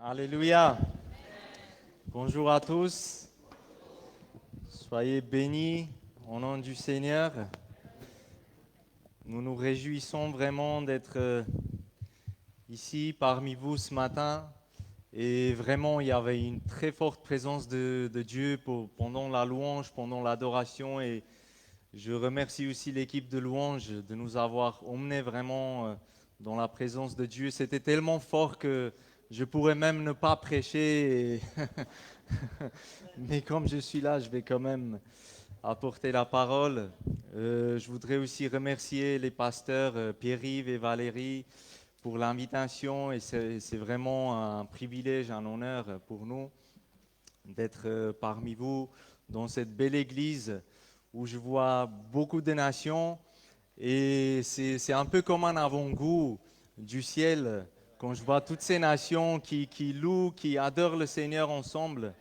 Alléluia. Bonjour à tous. Soyez bénis au nom du Seigneur. Nous nous réjouissons vraiment d'être ici parmi vous ce matin. Et vraiment, il y avait une très forte présence de Dieu pendant la louange, pendant l'adoration. Et je remercie aussi l'équipe de louange de nous avoir emmenés vraiment dans la présence de Dieu. C'était tellement fort que je pourrais même ne pas prêcher. Mais comme je suis là, je vais quand même apporter la parole. Je voudrais aussi remercier les pasteurs Pierre-Yves et Valérie pour l'invitation. Et c'est vraiment un privilège, un honneur pour nous d'être parmi vous dans cette belle église où je vois beaucoup de nations. Et c'est un peu comme un avant-goût du ciel quand je vois toutes ces nations qui louent, qui adorent le Seigneur ensemble.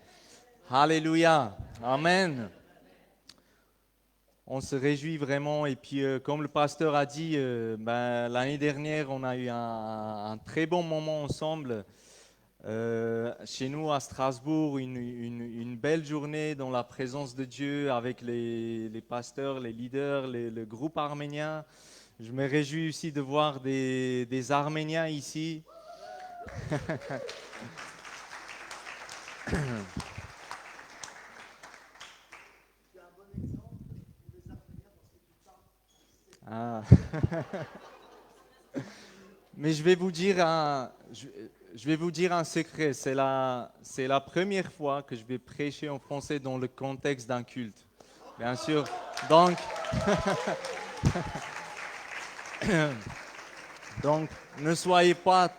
Alléluia. Amen. On se réjouit vraiment. Et puis, comme le pasteur a dit, l'année dernière, on a eu un très bon moment ensemble. Chez nous, à Strasbourg, une belle journée dans la présence de Dieu avec les pasteurs, les leaders, le groupe arménien. Je me réjouis aussi de voir des Arméniens ici. Ah. Mais je vais vous dire un secret. C'est la première fois que je vais prêcher en français dans le contexte d'un culte. Bien sûr. Donc, donc, ne soyez pas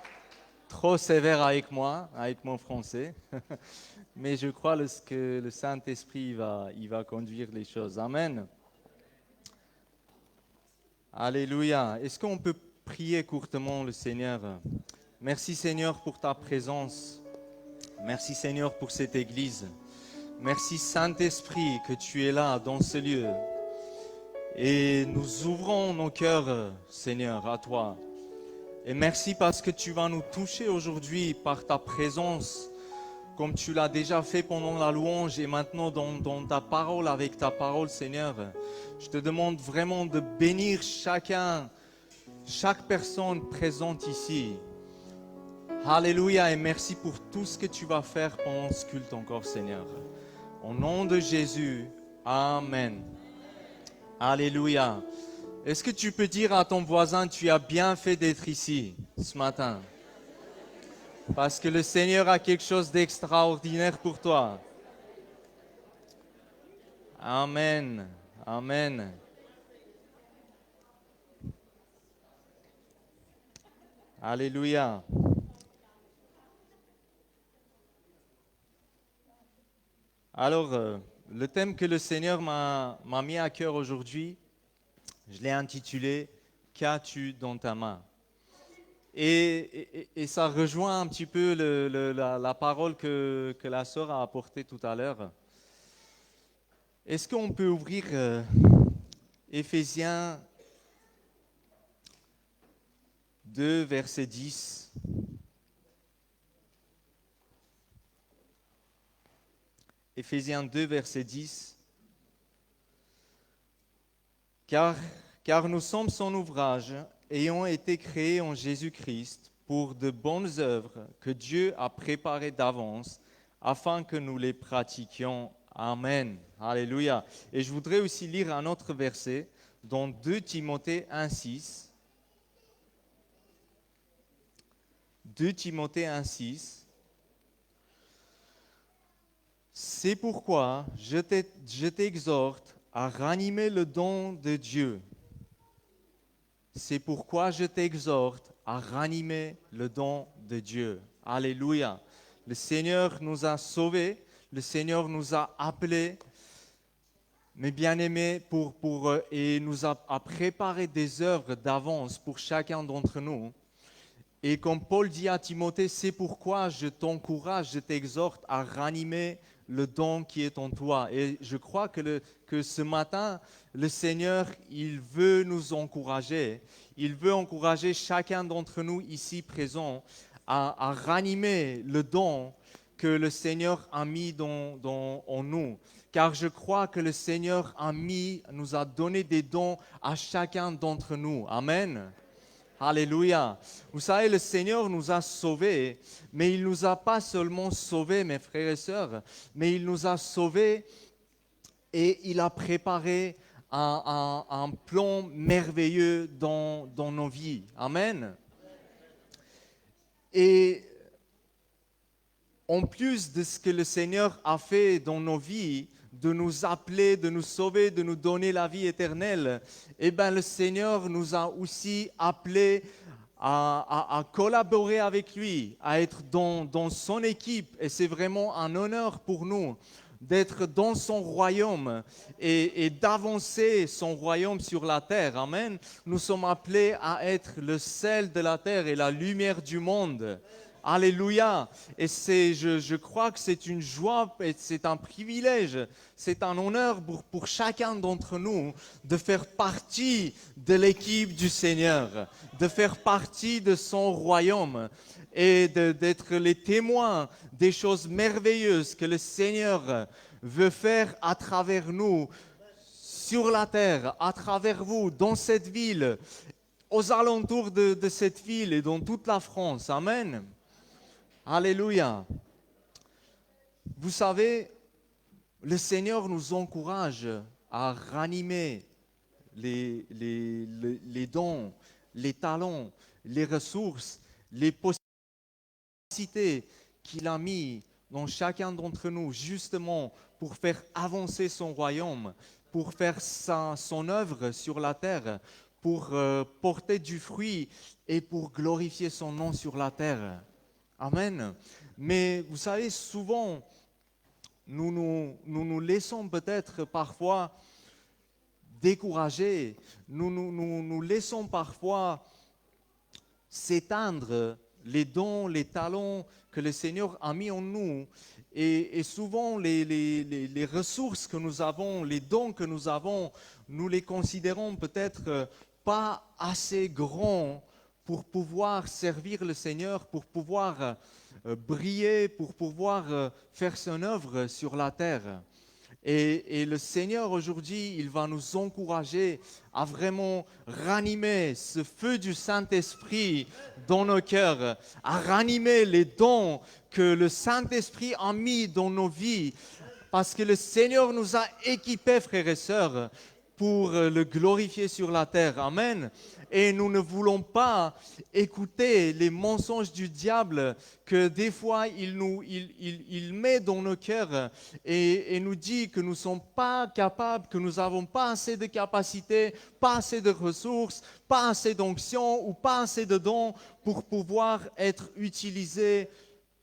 trop sévère avec moi, avec mon français. Mais je crois que le Saint-Esprit il va conduire les choses. Amen. Alléluia. Est-ce qu'on peut prier courtement le Seigneur? Merci Seigneur pour ta présence. Merci Seigneur pour cette église. Merci Saint-Esprit que tu es là dans ce lieu. Et nous ouvrons nos cœurs, Seigneur, à toi. Et merci parce que tu vas nous toucher aujourd'hui par ta présence, comme tu l'as déjà fait pendant la louange et maintenant dans ta parole, avec ta parole, Seigneur. Je te demande vraiment de bénir chaque personne présente ici. Alléluia et merci pour tout ce que tu vas faire pendant ce culte encore, Seigneur. Au nom de Jésus, Amen. Alléluia. Est-ce que tu peux dire à ton voisin, tu as bien fait d'être ici ce matin? Parce que le Seigneur a quelque chose d'extraordinaire pour toi. Amen. Amen. Alléluia. Alors, le thème que le Seigneur m'a mis à cœur aujourd'hui, je l'ai intitulé « Qu'as-tu dans ta main ?» Et ça rejoint un petit peu la parole que la sœur a apportée tout à l'heure. Est-ce qu'on peut ouvrir Éphésiens 2, verset 10? Éphésiens 2, verset 10. Car nous sommes son ouvrage, ayant été créés en Jésus-Christ pour de bonnes œuvres que Dieu a préparées d'avance afin que nous les pratiquions. Amen. Alléluia. Et je voudrais aussi lire un autre verset dans 2 Timothée 1,6. 2 Timothée 1,6. C'est pourquoi je t'exhorte à ranimer le don de Dieu. C'est pourquoi je t'exhorte à ranimer le don de Dieu. Alléluia. Le Seigneur nous a sauvés, le Seigneur nous a appelés, mes bien-aimés, et nous a préparé des œuvres d'avance pour chacun d'entre nous. Et comme Paul dit à Timothée, c'est pourquoi je t'encourage, je t'exhorte à ranimer le don qui est en toi. Et je crois que ce matin, le Seigneur, il veut nous encourager. Il veut encourager chacun d'entre nous ici présents à ranimer le don que le Seigneur a mis en nous. Car je crois que le Seigneur nous a donné des dons à chacun d'entre nous. Amen. Alléluia. Vous savez, le Seigneur nous a sauvés, mais il ne nous a pas seulement sauvés, mes frères et sœurs, mais il nous a sauvés et il a préparé un plan merveilleux dans nos vies. Amen. Et en plus de ce que le Seigneur a fait dans nos vies, de nous appeler, de nous sauver, de nous donner la vie éternelle, eh bien, le Seigneur nous a aussi appelés à collaborer avec lui, à être dans son équipe. Et c'est vraiment un honneur pour nous d'être dans son royaume et d'avancer son royaume sur la terre. Amen. Nous sommes appelés à être le sel de la terre et la lumière du monde. Alléluia. Et je crois que c'est une joie et c'est un privilège, c'est un honneur pour chacun d'entre nous de faire partie de l'équipe du Seigneur, de faire partie de son royaume et d'être les témoins des choses merveilleuses que le Seigneur veut faire à travers nous, sur la terre, à travers vous, dans cette ville, aux alentours de cette ville et dans toute la France. Amen. Alléluia. Vous savez, le Seigneur nous encourage à ranimer les dons, les talents, les ressources, les possibilités qu'il a mis dans chacun d'entre nous, justement pour faire avancer son royaume, pour faire son œuvre sur la terre, pour porter du fruit et pour glorifier son nom sur la terre. Amen. Mais vous savez, souvent, nous laissons peut-être parfois décourager, nous laissons parfois s'éteindre les dons, les talents que le Seigneur a mis en nous. Et souvent, les ressources que nous avons, les dons que nous avons, nous les considérons peut-être pas assez grands pour pouvoir servir le Seigneur, pour pouvoir briller, pour pouvoir faire son œuvre sur la terre. Et le Seigneur aujourd'hui, il va nous encourager à vraiment ranimer ce feu du Saint-Esprit dans nos cœurs, à ranimer les dons que le Saint-Esprit a mis dans nos vies, parce que le Seigneur nous a équipés, frères et sœurs, pour le glorifier sur la terre. Amen. Et nous ne voulons pas écouter les mensonges du diable que des fois il met dans nos cœurs et nous dit que nous ne sommes pas capables, que nous n'avons pas assez de capacités, pas assez de ressources, pas assez d'onction ou pas assez de dons pour pouvoir être utilisés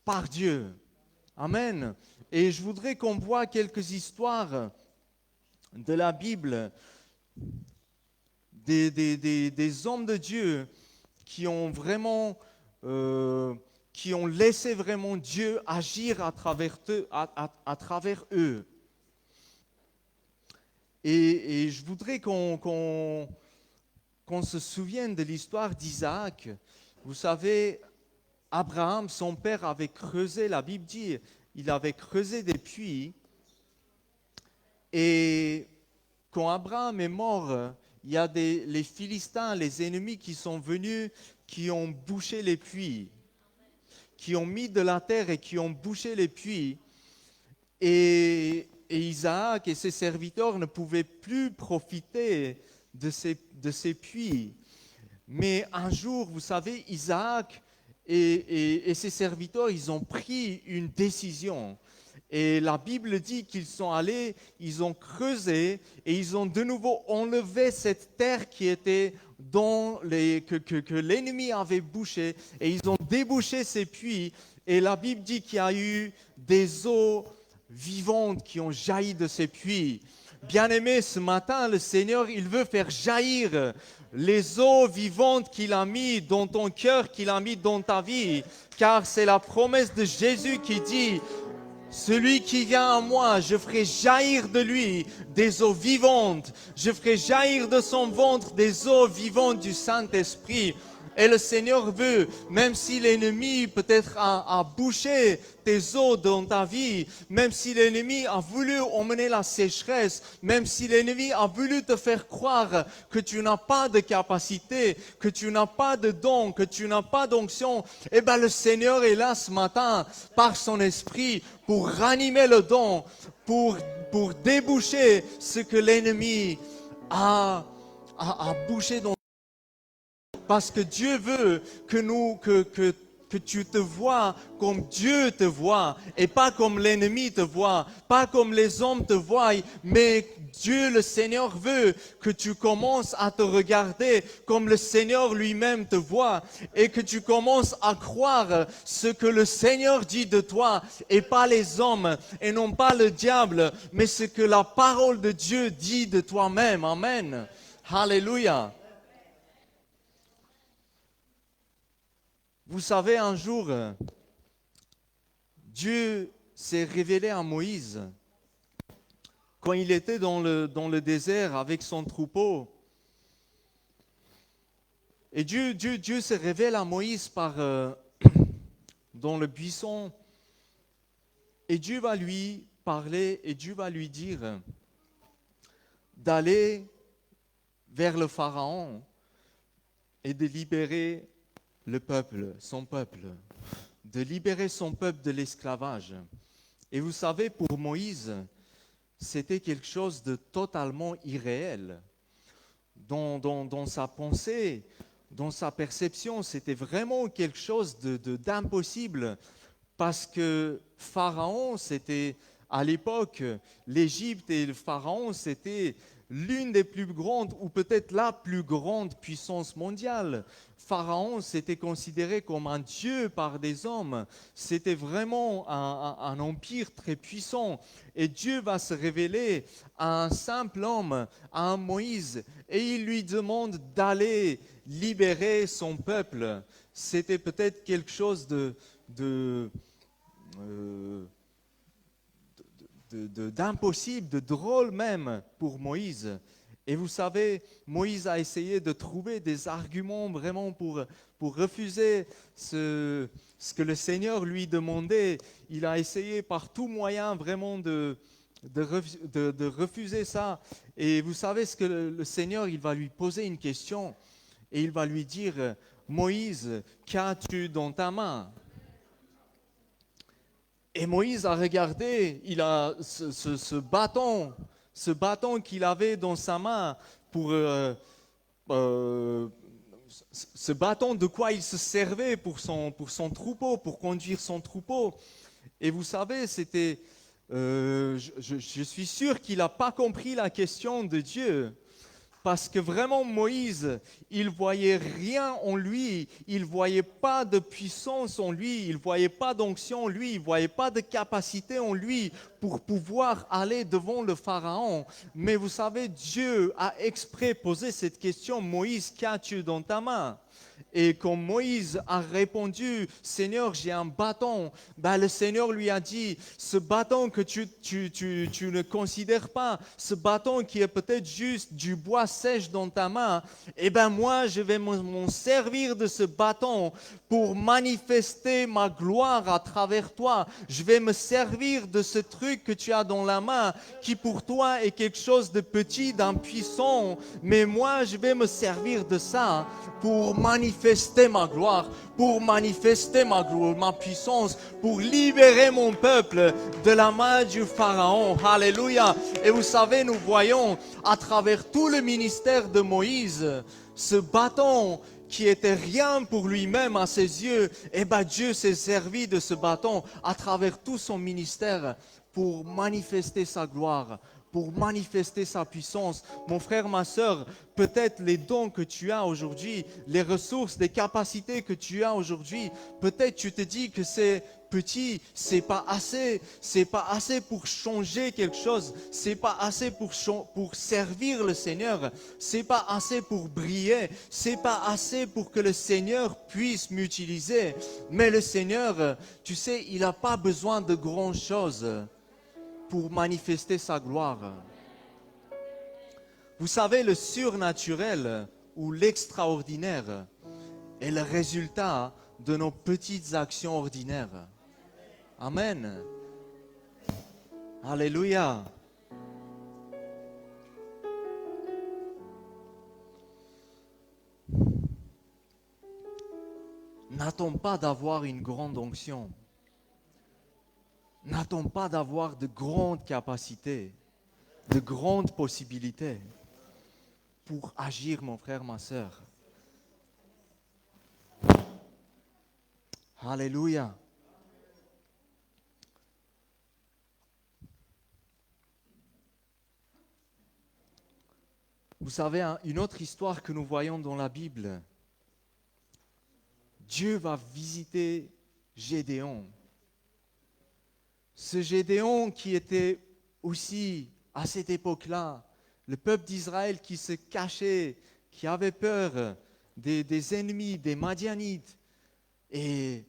par Dieu. Amen. Et je voudrais qu'on voit quelques histoires de la Bible, des hommes de Dieu qui ont vraiment, qui ont laissé vraiment Dieu agir à travers eux. Et je voudrais qu'on se souvienne de l'histoire d'Isaac. Vous savez, Abraham, son père, avait creusé, la Bible dit, il avait creusé des puits. Et quand Abraham est mort, il y a les Philistins, les ennemis qui sont venus, qui ont bouché les puits, qui ont mis de la terre et qui ont bouché les puits. Et Isaac et ses serviteurs ne pouvaient plus profiter de ces puits. Mais un jour, vous savez, Isaac et ses serviteurs, ils ont pris une décision. Et la Bible dit qu'ils sont allés, ils ont creusé et ils ont de nouveau enlevé cette terre qui était que l'ennemi avait bouché. Et ils ont débouché ces puits. Et la Bible dit qu'il y a eu des eaux vivantes qui ont jailli de ces puits. Bien-aimés, ce matin, le Seigneur, il veut faire jaillir les eaux vivantes qu'il a mis dans ton cœur, qu'il a mis dans ta vie. Car c'est la promesse de Jésus qui dit... Celui qui vient à moi, je ferai jaillir de lui des eaux vivantes. Je ferai jaillir de son ventre des eaux vivantes du Saint-Esprit. Et le Seigneur veut, même si l'ennemi peut-être a bouché tes eaux dans ta vie, même si l'ennemi a voulu emmener la sécheresse, même si l'ennemi a voulu te faire croire que tu n'as pas de capacité, que tu n'as pas de don, que tu n'as pas d'onction, eh bien le Seigneur est là ce matin par son esprit pour ranimer le don, pour déboucher ce que l'ennemi a bouché dans. Parce que Dieu veut que tu te vois comme Dieu te voit et pas comme l'ennemi te voit, pas comme les hommes te voient, mais Dieu, le Seigneur, veut que tu commences à te regarder comme le Seigneur lui-même te voit et que tu commences à croire ce que le Seigneur dit de toi et pas les hommes et non pas le diable, mais ce que la parole de Dieu dit de toi-même. Amen. Alléluia. Vous savez, un jour, Dieu s'est révélé à Moïse quand il était dans le désert avec son troupeau. Et Dieu se révèle à Moïse dans le buisson. Et Dieu va lui parler et Dieu va lui dire d'aller vers le Pharaon et de libérer le peuple, son peuple, de libérer son peuple de l'esclavage. Et vous savez, pour Moïse, c'était quelque chose de totalement irréel. Dans sa pensée, dans sa perception, c'était vraiment quelque chose d'impossible. Parce que Pharaon, c'était, à l'époque, l'Égypte et le Pharaon, c'était l'une des plus grandes, ou peut-être la plus grande puissance mondiale. Pharaon, c'était considéré comme un dieu par des hommes. C'était vraiment un empire très puissant. Et Dieu va se révéler à un simple homme, à un Moïse, et il lui demande d'aller libérer son peuple. C'était peut-être quelque chose d'impossible, de drôle même pour Moïse. Et vous savez, Moïse a essayé de trouver des arguments vraiment pour refuser ce que le Seigneur lui demandait. Il a essayé par tout moyen vraiment de refuser ça. Et vous savez ce que le Seigneur, il va lui poser une question et il va lui dire, Moïse, qu'as-tu dans ta main? Et Moïse a regardé, il a ce bâton qu'il avait dans sa main ce bâton de quoi il se servait pour son troupeau, pour conduire son troupeau. Et vous savez, je suis sûr qu'il n'a pas compris la question de Dieu. Parce que vraiment Moïse, il voyait rien en lui, il voyait pas de puissance en lui, il voyait pas d'onction en lui, il voyait pas de capacité en lui pour pouvoir aller devant le Pharaon. Mais vous savez, Dieu a exprès posé cette question, Moïse, qu'as-tu dans ta main? Et quand Moïse a répondu, Seigneur, j'ai un bâton, le Seigneur lui a dit, ce bâton que tu ne considères pas, ce bâton qui est peut-être juste du bois sèche dans ta main, moi, je vais m'en servir de ce bâton pour manifester ma gloire à travers toi. Je vais me servir de ce truc que tu as dans la main, qui pour toi est quelque chose de petit, d'impuissant, mais moi, je vais me servir de ça pour manifester ma gloire, pour manifester ma puissance, pour libérer mon peuple de la main du Pharaon. Alléluia. Et vous savez, nous voyons à travers tout le ministère de Moïse, ce bâton qui était rien pour lui-même à ses yeux, Dieu s'est servi de ce bâton à travers tout son ministère pour manifester sa gloire, pour manifester sa puissance. Mon frère, ma soeur, peut-être les dons que tu as aujourd'hui, les ressources, les capacités que tu as aujourd'hui, peut-être tu te dis que c'est petit, c'est pas assez pour changer quelque chose, c'est pas assez pour servir le Seigneur, c'est pas assez pour briller, c'est pas assez pour que le Seigneur puisse m'utiliser. Mais le Seigneur, tu sais, il n'a pas besoin de grand chose pour manifester sa gloire. Vous savez, le surnaturel ou l'extraordinaire est le résultat de nos petites actions ordinaires. Amen. Alléluia. N'attends pas d'avoir une grande onction. N'attends pas d'avoir de grandes capacités, de grandes possibilités pour agir, mon frère, ma sœur. Alléluia. Vous savez, une autre histoire que nous voyons dans la Bible, Dieu va visiter Gédéon. Ce Gédéon qui était aussi, à cette époque-là, le peuple d'Israël qui se cachait, qui avait peur des ennemis, des Madianites. Et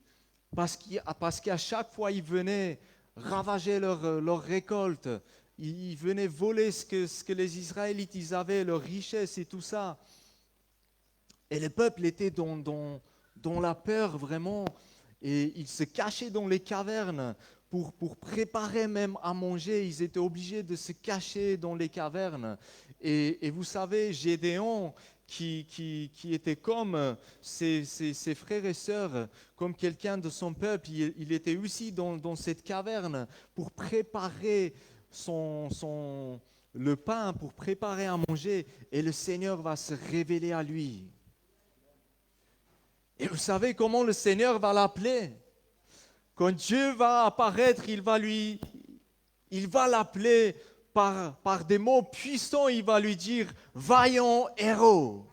parce qu'à chaque fois, ils venaient ravager leur récolte, ils venaient voler ce que les Israélites ils avaient, leurs richesses et tout ça. Et le peuple était dans la peur vraiment, et ils se cachaient dans les cavernes pour préparer même à manger. Ils étaient obligés de se cacher dans les cavernes. Et vous savez, Gédéon, qui était comme ses frères et sœurs, comme quelqu'un de son peuple, il était aussi dans cette caverne pour préparer le pain, pour préparer à manger, et le Seigneur va se révéler à lui. Et vous savez comment le Seigneur va l'appeler? Quand Dieu va apparaître, il va l'appeler par des mots puissants. Il va lui dire « vaillant héros ».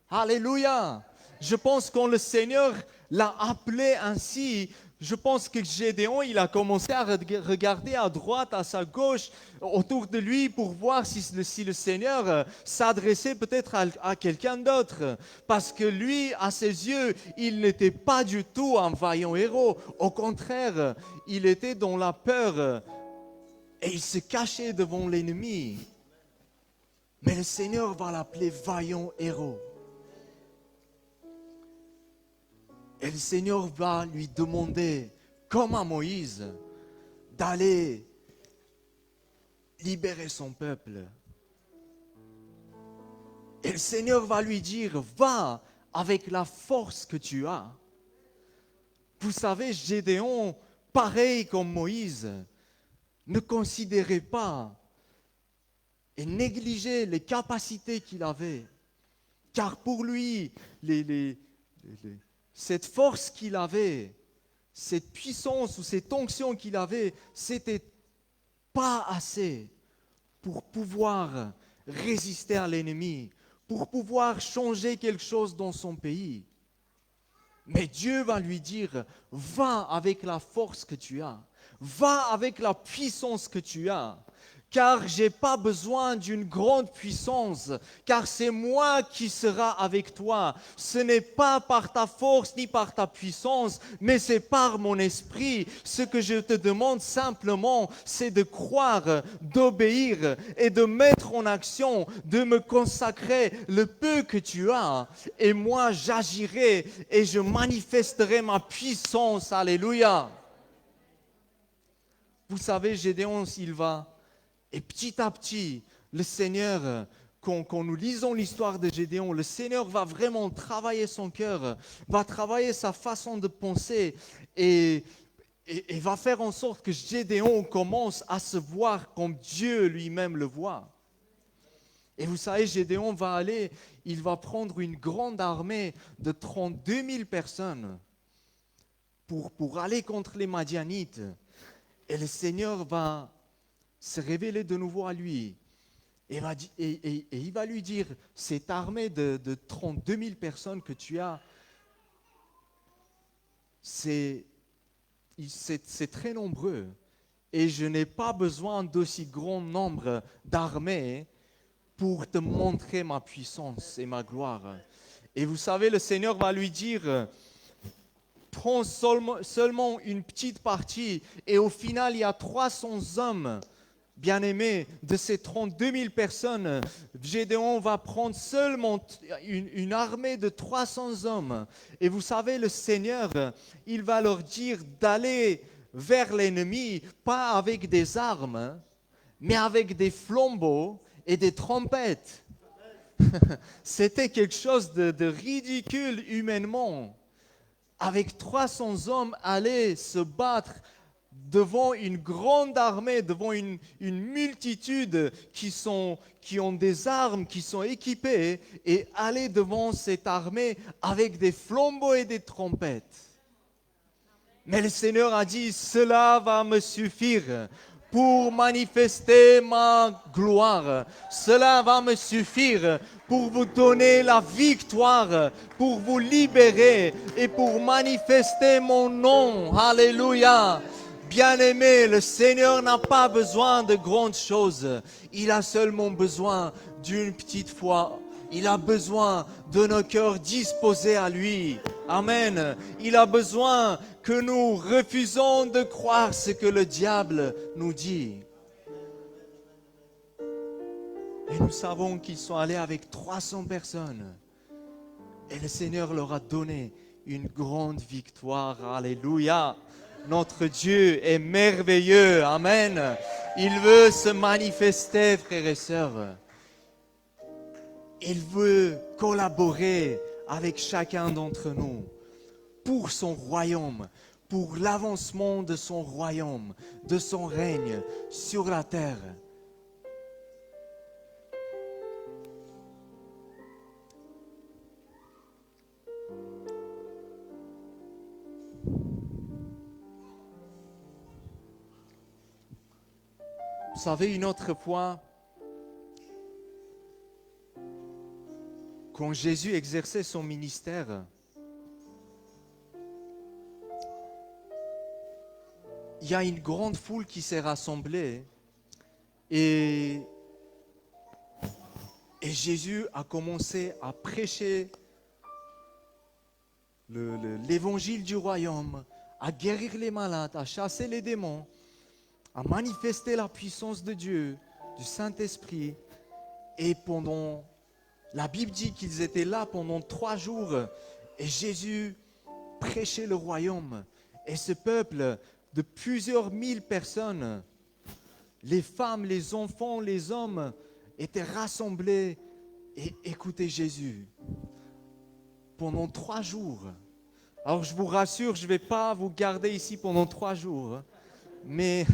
Alléluia. Je pense quand le Seigneur l'a appelé ainsi, je pense que Gédéon, il a commencé à regarder à droite, à sa gauche, autour de lui pour voir si le Seigneur s'adressait peut-être à quelqu'un d'autre. Parce que lui, à ses yeux, il n'était pas du tout un vaillant héros. Au contraire, il était dans la peur et il se cachait devant l'ennemi. Mais le Seigneur va l'appeler vaillant héros. Et le Seigneur va lui demander, comme à Moïse, d'aller libérer son peuple. Et le Seigneur va lui dire, va avec la force que tu as. Vous savez, Gédéon, pareil comme Moïse, ne considérait pas et négligeait les capacités qu'il avait. Car pour lui, cette force qu'il avait, cette puissance ou cette onction qu'il avait, c'était pas assez pour pouvoir résister à l'ennemi, pour pouvoir changer quelque chose dans son pays. Mais Dieu va lui dire, va avec la force que tu as, va avec la puissance que tu as. Car je n'ai pas besoin d'une grande puissance, car c'est moi qui sera avec toi. Ce n'est pas par ta force ni par ta puissance, mais c'est par mon esprit. Ce que je te demande simplement, c'est de croire, d'obéir et de mettre en action, de me consacrer le peu que tu as. Et moi, j'agirai et je manifesterai ma puissance. Alléluia. Vous savez, Gédéon, il va... Et petit à petit, le Seigneur, quand nous lisons l'histoire de Gédéon, le Seigneur va vraiment travailler son cœur, va travailler sa façon de penser et va faire en sorte que Gédéon commence à se voir comme Dieu lui-même le voit. Et vous savez, Gédéon va aller, il va prendre une grande armée de 32 000 personnes pour aller contre les Madianites. Et le Seigneur va se révéler de nouveau à lui. Et il va lui dire, cette armée de 32 000 personnes que tu as, c'est très nombreux. Et je n'ai pas besoin d'aussi grand nombre d'armées pour te montrer ma puissance et ma gloire. Et vous savez, le Seigneur va lui dire, prends seulement une petite partie. Et au final, il y a 300 hommes bien-aimés, de ces 32 000 personnes, Gédéon va prendre seulement une armée de 300 hommes. Et vous savez, le Seigneur, il va leur dire d'aller vers l'ennemi, pas avec des armes, mais avec des flambeaux et des trompettes. C'était quelque chose de ridicule humainement. Avec 300 hommes, aller se battre devant une grande armée, devant une multitude qui ont des armes, qui sont équipées, et aller devant cette armée avec des flambeaux et des trompettes. Mais le Seigneur a dit, cela va me suffire pour manifester ma gloire. Cela va me suffire pour vous donner la victoire, pour vous libérer et pour manifester mon nom. Alléluia. Bien-aimé, le Seigneur n'a pas besoin de grandes choses. Il a seulement besoin d'une petite foi. Il a besoin de nos cœurs disposés à lui. Amen. Il a besoin que nous refusons de croire ce que le diable nous dit. Et nous savons qu'ils sont allés avec 300 personnes. Et le Seigneur leur a donné une grande victoire. Alléluia. Notre Dieu est merveilleux. Amen. Il veut se manifester, frères et sœurs. Il veut collaborer avec chacun d'entre nous pour son royaume, pour l'avancement de son royaume, de son règne sur la terre. Vous savez, une autre fois, quand Jésus exerçait son ministère, il y a une grande foule qui s'est rassemblée et Jésus a commencé à prêcher l'évangile du royaume, à guérir les malades, à chasser les démons, à manifester la puissance de Dieu, du Saint-Esprit. Et la Bible dit qu'ils étaient là pendant 3 jours et Jésus prêchait le royaume. Et ce peuple de plusieurs mille personnes, les femmes, les enfants, les hommes, étaient rassemblés et écoutaient Jésus pendant 3 jours. Alors je vous rassure, je ne vais pas vous garder ici pendant 3 jours. Mais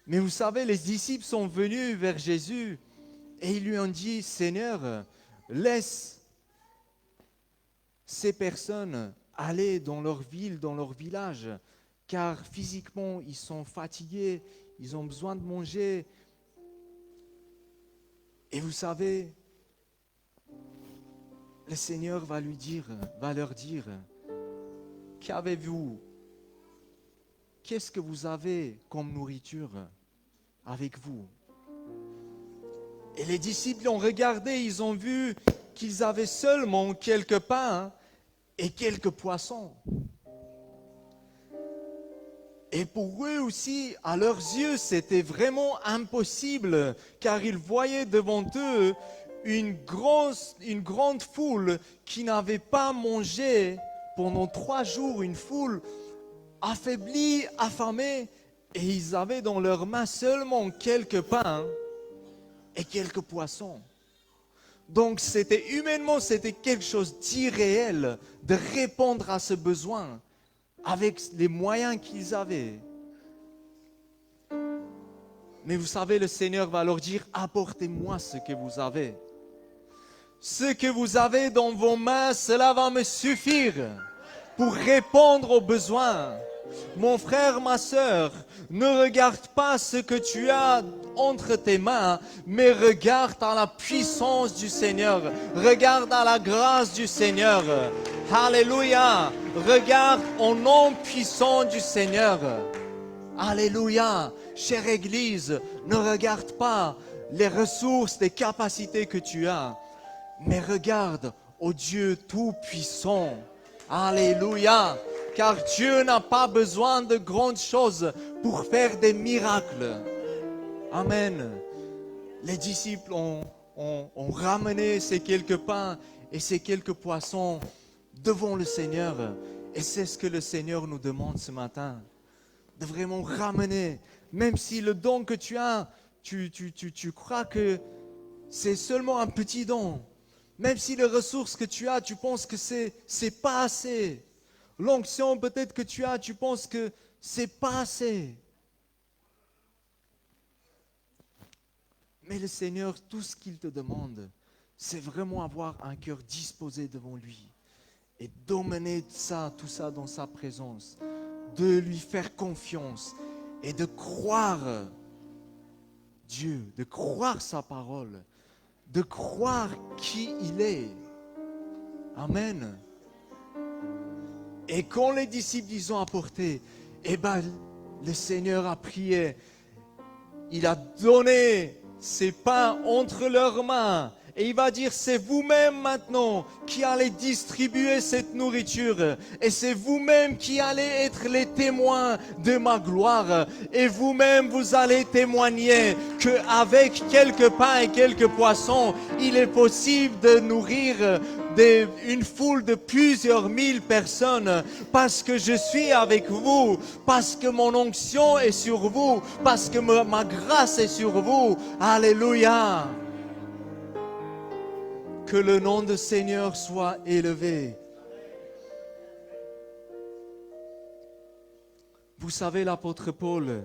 vous savez, les disciples sont venus vers Jésus et ils lui ont dit, Seigneur, laisse ces personnes aller dans leur ville, dans leur village, car physiquement, ils sont fatigués, ils ont besoin de manger. Et vous savez, le Seigneur va leur dire, qu'avez-vous? Qu'est-ce que vous avez comme nourriture avec vous? Et les disciples ont regardé, ils ont vu qu'ils avaient seulement quelques pains et quelques poissons. Et pour eux aussi, à leurs yeux, c'était vraiment impossible, car ils voyaient devant eux une grande foule qui n'avait pas mangé pendant 3 jours, une foule affaiblis, affamés, et ils avaient dans leurs mains seulement quelques pains et quelques poissons. Donc humainement, c'était quelque chose d'irréel de répondre à ce besoin avec les moyens qu'ils avaient. Mais vous savez, le Seigneur va leur dire, apportez-moi ce que vous avez. Ce que vous avez dans vos mains, cela va me suffire pour répondre aux besoins. Mon frère, ma sœur, ne regarde pas ce que tu as entre tes mains, mais regarde à la puissance du Seigneur. Regarde à la grâce du Seigneur. Alléluia. Regarde au nom puissant du Seigneur. Alléluia. Chère Église, ne regarde pas les ressources, les capacités que tu as, mais regarde au Dieu tout-puissant. Alléluia. Car Dieu n'a pas besoin de grandes choses pour faire des miracles. Amen. Les disciples ont ramené ces quelques pains et ces quelques poissons devant le Seigneur. Et c'est ce que le Seigneur nous demande ce matin. De vraiment ramener, même si le don que tu as, tu crois que c'est seulement un petit don. Même si les ressources que tu as, tu penses que c'est pas assez. L'onction peut-être que tu as, tu penses que c'est pas assez. Mais le Seigneur, tout ce qu'il te demande, c'est vraiment avoir un cœur disposé devant lui et d'emmener tout ça dans sa présence, de lui faire confiance et de croire Dieu, de croire sa parole, de croire qui il est. Amen. Et quand les disciples ils ont apporté, le Seigneur a prié, il a donné ces pains entre leurs mains. Et il va dire, c'est vous-même maintenant qui allez distribuer cette nourriture. Et c'est vous-même qui allez être les témoins de ma gloire. Et vous-même, vous allez témoigner qu'avec quelques pains et quelques poissons, il est possible de nourrir une foule de plusieurs mille personnes, parce que je suis avec vous, parce que mon onction est sur vous, parce que ma grâce est sur vous. Alléluia. Que le nom du Seigneur soit élevé. Vous savez, l'apôtre Paul,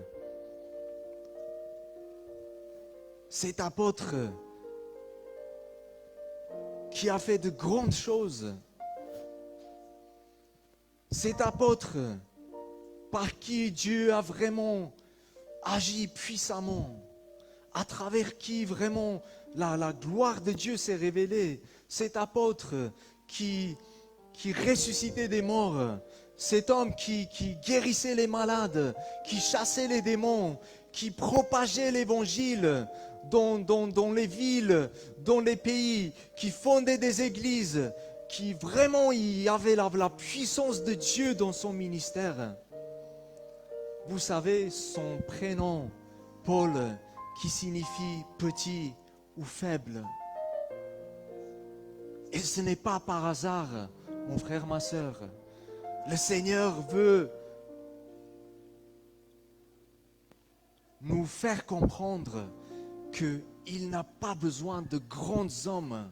cet apôtre qui a fait de grandes choses, cet apôtre par qui Dieu a vraiment agi puissamment, à travers qui vraiment la gloire de Dieu s'est révélée, cet apôtre qui ressuscitait des morts, cet homme qui guérissait les malades, qui chassait les démons, qui propageait l'évangile dans les villes, dans les pays, qui fondait des églises, qui vraiment y avait la puissance de Dieu dans son ministère. Vous savez, son prénom, Paul, qui signifie petit ou faible. Et ce n'est pas par hasard, mon frère, ma sœur. Le Seigneur veut nous faire comprendre qu'il n'a pas besoin de grands hommes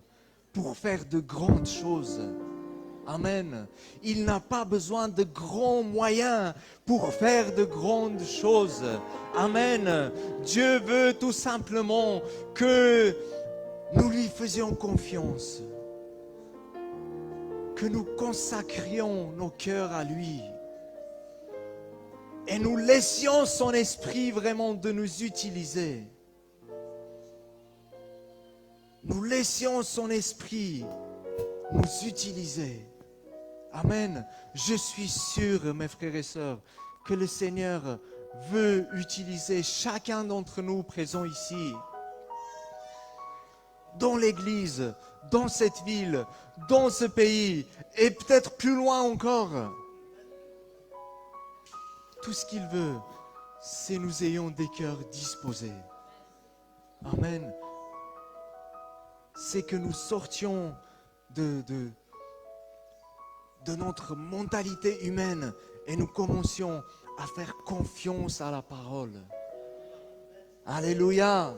pour faire de grandes choses. Amen. Il n'a pas besoin de grands moyens pour faire de grandes choses. Amen. Dieu veut tout simplement que nous lui faisions confiance, que nous consacrions nos cœurs à lui et nous laissions son esprit vraiment de nous utiliser. Nous laissions son esprit nous utiliser. Amen. Je suis sûr, mes frères et sœurs, que le Seigneur veut utiliser chacun d'entre nous présents ici, dans l'église, dans cette ville, dans ce pays, et peut-être plus loin encore. Tout ce qu'il veut, c'est nous ayons des cœurs disposés. Amen. C'est que nous sortions de notre mentalité humaine et nous commencions à faire confiance à la parole. Alléluia.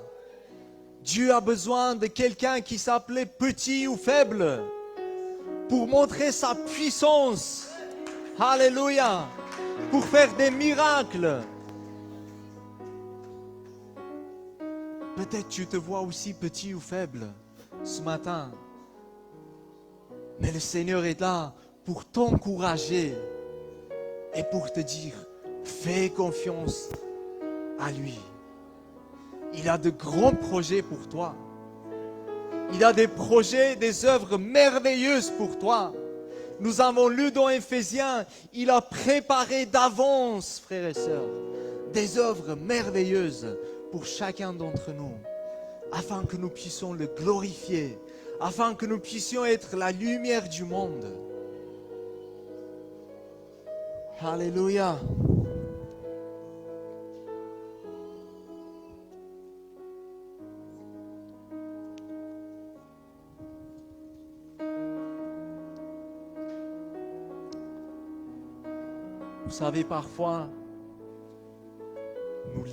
Dieu a besoin de quelqu'un qui s'appelait petit ou faible pour montrer sa puissance. Alléluia. Pour faire des miracles. Peut-être tu te vois aussi petit ou faible ce matin. Mais le Seigneur est là pour t'encourager et pour te dire, fais confiance à lui. Il a de grands projets pour toi. Il a des projets, des œuvres merveilleuses pour toi. Nous avons lu dans Éphésiens, il a préparé d'avance, frères et sœurs, des œuvres merveilleuses pour chacun d'entre nous, afin que nous puissions le glorifier, afin que nous puissions être la lumière du monde. Alléluia. Vous savez, parfois, nous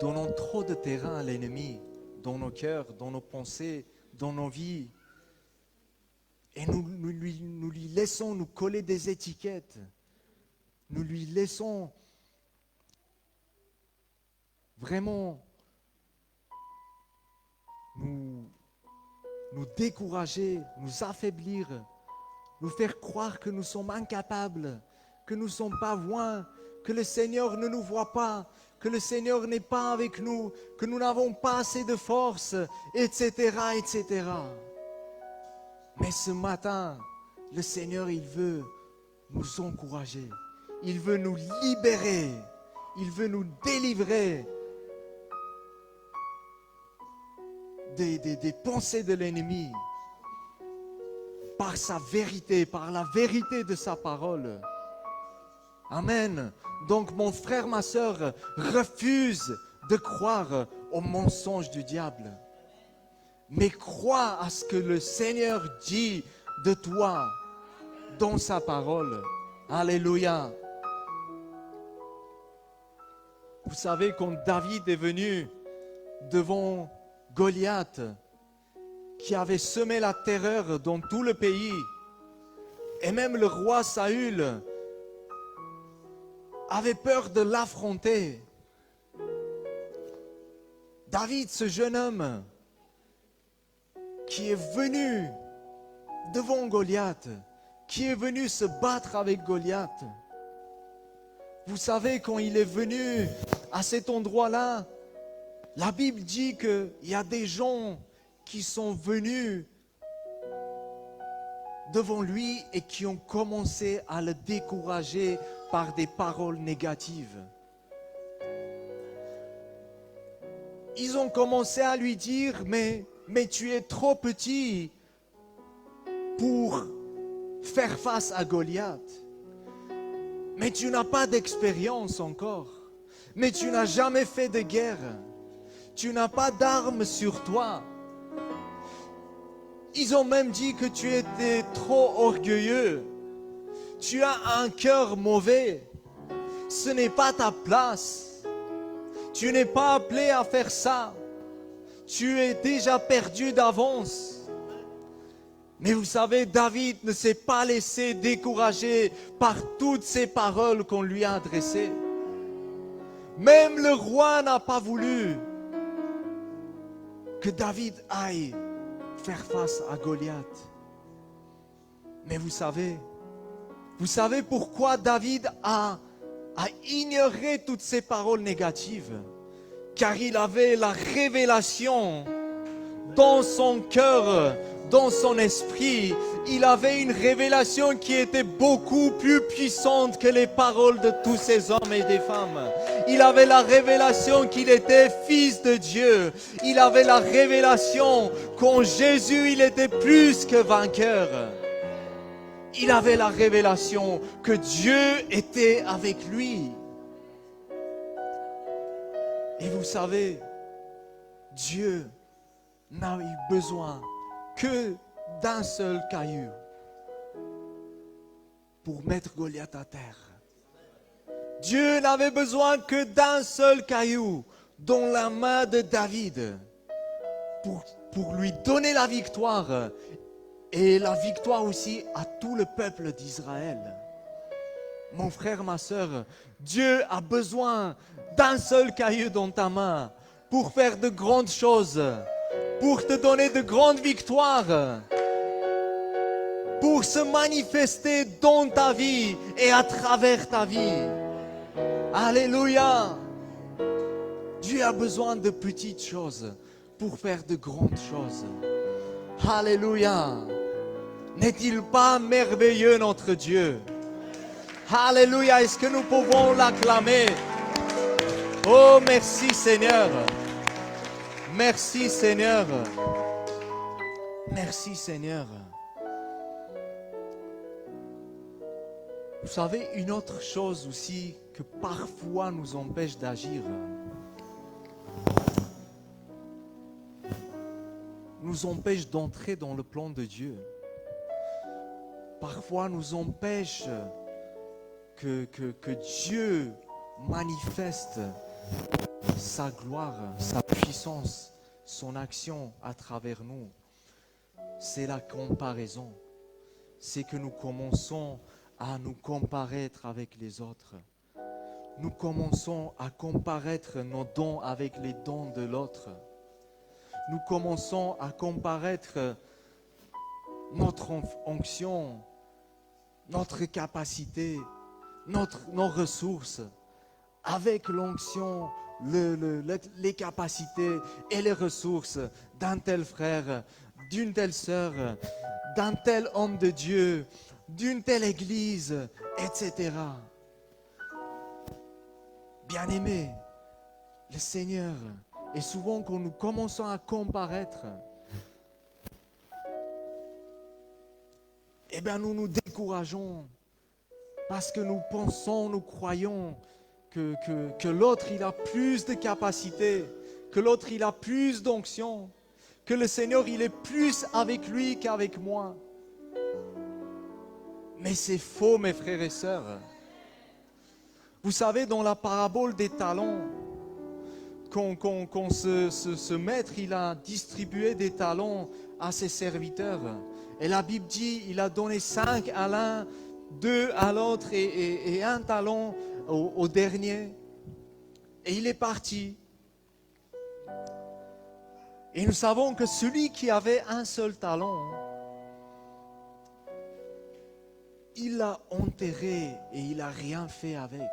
donnons trop de terrain à l'ennemi dans nos cœurs, dans nos pensées, dans nos vies. Et nous lui laissons nous coller des étiquettes. Nous lui laissons vraiment nous décourager, nous affaiblir, nous faire croire que nous sommes incapables, que nous ne sommes pas loin, que le Seigneur ne nous voit pas, que le Seigneur n'est pas avec nous, que nous n'avons pas assez de force, etc., etc. Mais ce matin, le Seigneur, il veut nous encourager, il veut nous libérer, il veut nous délivrer des pensées de l'ennemi par sa vérité, par la vérité de sa parole. Amen. Donc mon frère, ma soeur, refuse de croire aux mensonges du diable. Mais crois à ce que le Seigneur dit de toi dans sa parole. Alléluia. Vous savez, quand David est venu devant Goliath, qui avait semé la terreur dans tout le pays, et même le roi Saül avait peur de l'affronter. David, ce jeune homme qui est venu devant Goliath, qui est venu se battre avec Goliath. Vous savez, quand il est venu à cet endroit-là, la Bible dit qu'il y a des gens qui sont venus devant lui et qui ont commencé à le décourager par des paroles négatives. Ils ont commencé à lui dire, mais tu es trop petit pour faire face à Goliath. Mais tu n'as pas d'expérience encore. Mais tu n'as jamais fait de guerre. Tu n'as pas d'armes sur toi. Ils ont même dit que tu étais trop orgueilleux. Tu as un cœur mauvais. Ce n'est pas ta place. Tu n'es pas appelé à faire ça. Tu es déjà perdu d'avance. Mais vous savez, David ne s'est pas laissé décourager par toutes ces paroles qu'on lui a adressées. Même le roi n'a pas voulu que David aille faire face à Goliath. Mais vous savez pourquoi David a ignoré toutes ces paroles négatives? Car il avait la révélation dans son cœur, dans son esprit. Il avait une révélation qui était beaucoup plus puissante que les paroles de tous ces hommes et des femmes. Il avait la révélation qu'il était fils de Dieu. Il avait la révélation qu'en Jésus, il était plus que vainqueur. Il avait la révélation que Dieu était avec lui. Et vous savez, Dieu n'a eu besoin que d'un seul caillou pour mettre Goliath à terre. Dieu n'avait besoin que d'un seul caillou dans la main de David pour lui donner la victoire et la victoire aussi à tout le peuple d'Israël. Mon frère, ma soeur, Dieu a besoin d'un seul caillou dans ta main pour faire de grandes choses, pour te donner de grandes victoires, pour se manifester dans ta vie et à travers ta vie. Alléluia. Dieu a besoin de petites choses pour faire de grandes choses. Alléluia. N'est-il pas merveilleux notre Dieu? Alléluia. Est-ce que nous pouvons l'acclamer? Oh, merci Seigneur. Merci Seigneur. Merci Seigneur. Vous savez, une autre chose aussi que parfois nous empêche d'agir, nous empêche d'entrer dans le plan de Dieu. parfois nous empêche que Dieu manifeste sa gloire, sa puissance, son action à travers nous. C'est la comparaison. C'est que nous commençons à nous comparaître avec les autres. Nous commençons à comparaître nos dons avec les dons de l'autre. Nous commençons à comparaître notre onction, notre capacité, nos ressources avec l'onction, les capacités et les ressources d'un tel frère, d'une telle sœur, d'un tel homme de Dieu, d'une telle église, etc. Bien-aimés, le Seigneur, et souvent quand nous commençons à comparaître, eh bien nous nous décourageons parce que nous pensons, nous croyons que l'autre il a plus de capacité, que l'autre il a plus d'onction, que le Seigneur il est plus avec lui qu'avec moi. Mais c'est faux, mes frères et sœurs. Vous savez, dans la parabole des talents, quand ce maître il a distribué des talents à ses serviteurs, et la Bible dit il a donné 5 à l'un, 2 à l'autre et 1 talent au dernier. Et il est parti. Et nous savons que celui qui avait un seul talent, il l'a enterré et il n'a rien fait avec.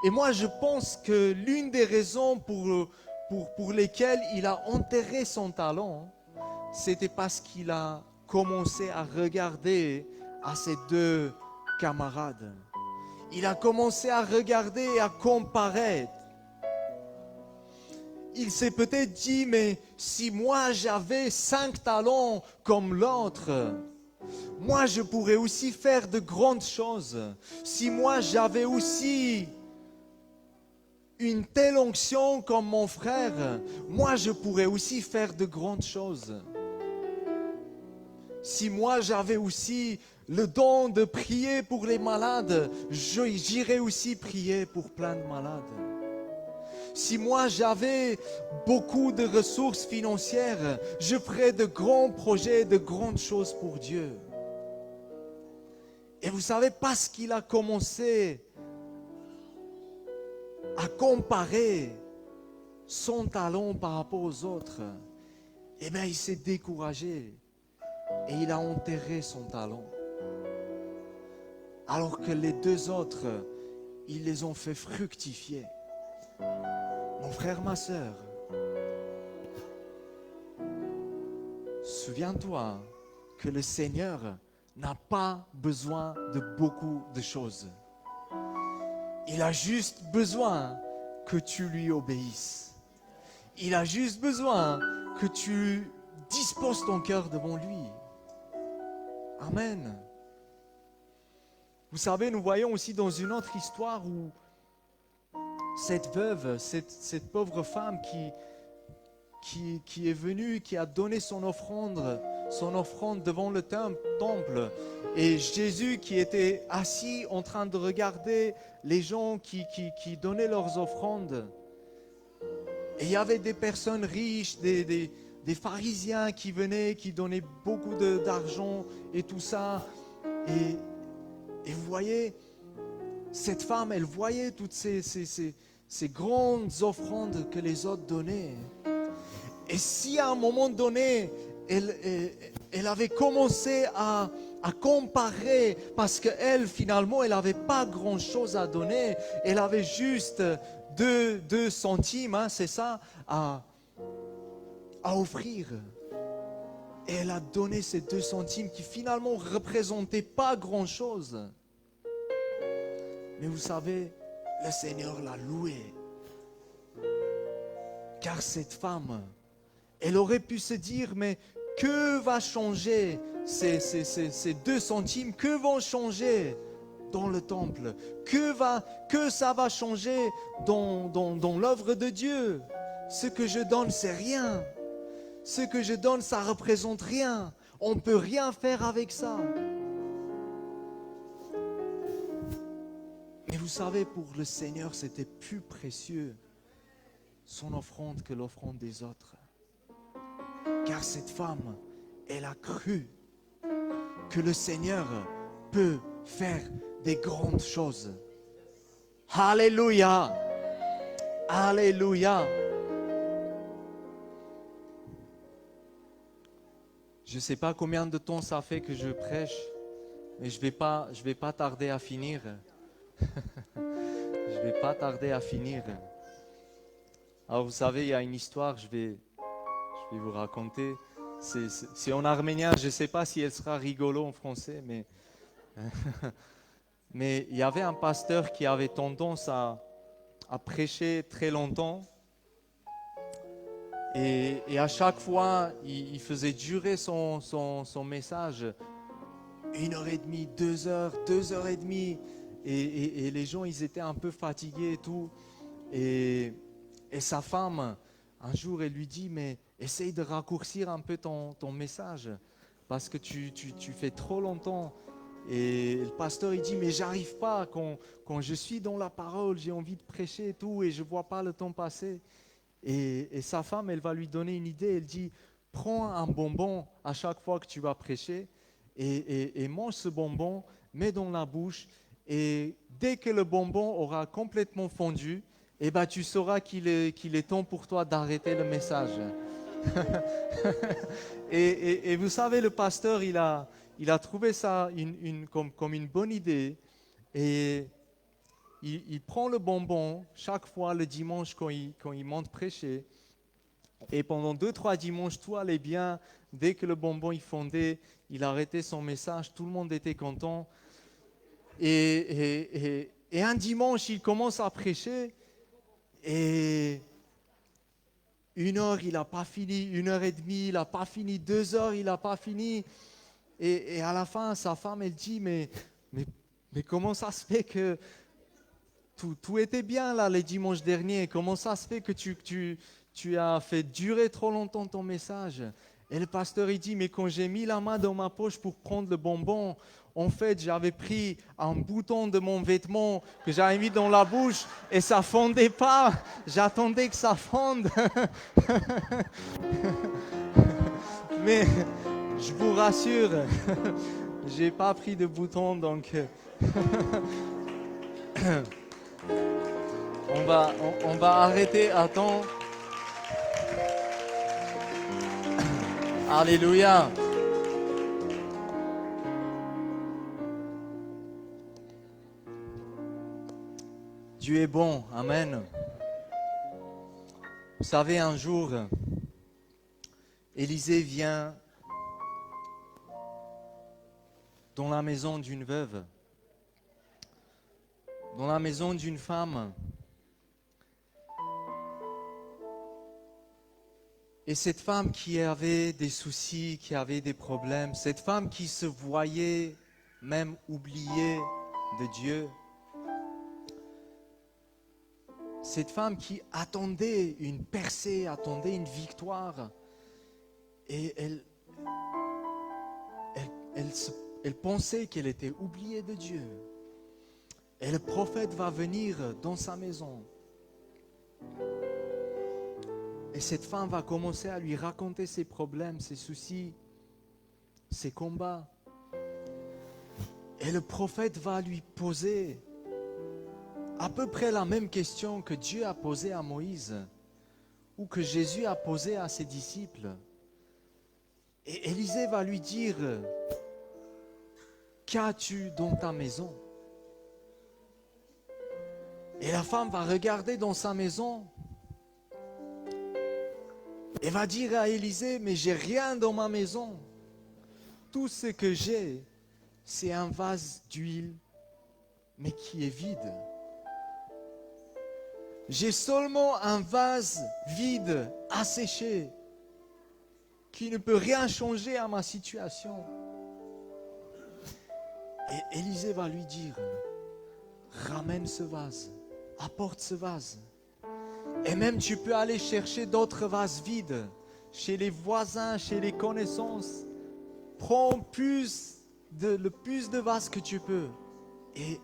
Et moi, je pense que l'une des raisons pour lesquelles il a enterré son talent, c'était parce qu'il a commencé à regarder à ses 2 camarades. Il a commencé à regarder et à comparer. Il s'est peut-être dit, mais si moi j'avais 5 talents comme l'autre, moi je pourrais aussi faire de grandes choses. Si moi j'avais aussi une telle onction comme mon frère, moi je pourrais aussi faire de grandes choses. Si moi j'avais aussi le don de prier pour les malades, j'irais aussi prier pour plein de malades. Si moi j'avais beaucoup de ressources financières, je ferais de grands projets, de grandes choses pour Dieu. Et vous savez, parce qu'il a commencé à comparer son talent par rapport aux autres, eh bien il s'est découragé et il a enterré son talent. Alors que les 2 autres, ils les ont fait fructifier. Mon frère, ma sœur, souviens-toi que le Seigneur n'a pas besoin de beaucoup de choses. Il a juste besoin que tu lui obéisses. Il a juste besoin que tu disposes ton cœur devant lui. Amen. Vous savez, nous voyons aussi dans une autre histoire où cette veuve, cette pauvre femme qui est venue, qui a donné son offrande devant le temple. Et Jésus qui était assis en train de regarder les gens qui donnaient leurs offrandes. Et il y avait des personnes riches, des pharisiens qui venaient, qui donnaient beaucoup d'argent et tout ça. Et vous voyez, cette femme, elle voyait toutes ces grandes offrandes que les autres donnaient. Et si à un moment donné, elle avait commencé à comparer, parce qu'elle, finalement, elle n'avait pas grand-chose à donner, elle avait juste 2 centimes, hein, c'est ça, à offrir. Et elle a donné ces 2 centimes qui finalement ne représentaient pas grand-chose. Mais vous savez, le Seigneur l'a louée. Car cette femme, elle aurait pu se dire, mais que va changer ces 2 centimes? Que vont changer dans le temple? Que ça va changer dans l'œuvre de Dieu? Ce que je donne, c'est rien. Ce que je donne, ça ne représente rien. On ne peut rien faire avec ça. Mais vous savez, pour le Seigneur, c'était plus précieux son offrande que l'offrande des autres. Car cette femme, elle a cru que le Seigneur peut faire des grandes choses. Alléluia! Alléluia! Je ne sais pas combien de temps ça fait que je prêche, mais je vais pas tarder à finir. Je vais pas tarder à finir. Alors vous savez, il y a une histoire, je vais vous raconter. C'est en arménien, je ne sais pas si elle sera rigolo en français, mais il y avait un pasteur qui avait tendance à prêcher très longtemps. Et à chaque fois, il faisait durer son message 1h30, 2h, 2h30. Et les gens, ils étaient un peu fatigués et tout. Et sa femme, un jour, elle lui dit, mais essaye de raccourcir un peu ton message parce que tu fais trop longtemps. Et le pasteur, il dit, mais j'arrive pas. Quand je suis dans la parole, j'ai envie de prêcher et tout, et je ne vois pas le temps passer. Et sa femme, elle va lui donner une idée. Elle dit, prends un bonbon à chaque fois que tu vas prêcher et mange ce bonbon, mets dans la bouche. Et dès que le bonbon aura complètement fondu, eh ben, tu sauras qu'il est temps pour toi d'arrêter le message. et vous savez, le pasteur, il a trouvé ça comme une bonne idée. Et il prend le bonbon chaque fois le dimanche quand il monte prêcher. Et pendant 2-3 dimanches, tout allait bien. Dès que le bonbon il fondait, il arrêtait son message. Tout le monde était content. Et un dimanche, il commence à prêcher. Et 1h, il n'a pas fini. 1h30, il n'a pas fini. 2h, il n'a pas fini. Et à la fin, sa femme, elle dit, mais comment ça se fait que tout était bien là les dimanches derniers? Comment ça se fait que tu as fait durer trop longtemps ton message? Et le pasteur, il dit, mais quand j'ai mis la main dans ma poche pour prendre le bonbon, en fait, j'avais pris un bouton de mon vêtement que j'avais mis dans la bouche et ça fondait pas. J'attendais que ça fonde. Mais je vous rassure, j'ai pas pris de bouton, donc on va arrêter à temps. Alléluia. Dieu est bon, amen. Vous savez, un jour, Élisée vient dans la maison d'une veuve, dans la maison d'une femme. Et cette femme qui avait des soucis, qui avait des problèmes, cette femme qui se voyait même oubliée de Dieu, cette femme qui attendait une percée, attendait une victoire, et elle pensait qu'elle était oubliée de Dieu. Et le prophète va venir dans sa maison. Et cette femme va commencer à lui raconter ses problèmes, ses soucis, ses combats. Et le prophète va lui poser à peu près la même question que Dieu a posée à Moïse ou que Jésus a posée à ses disciples. Et Élisée va lui dire, qu'as-tu dans ta maison? Et la femme va regarder dans sa maison et va dire à Élisée, mais j'ai rien dans ma maison. Tout ce que j'ai, c'est un vase d'huile, mais qui est vide. J'ai seulement un vase vide, asséché, qui ne peut rien changer à ma situation. Et Élisée va lui dire, ramène ce vase, apporte ce vase. Et même tu peux aller chercher d'autres vases vides, chez les voisins, chez les connaissances. prends le plus de vases que tu peux et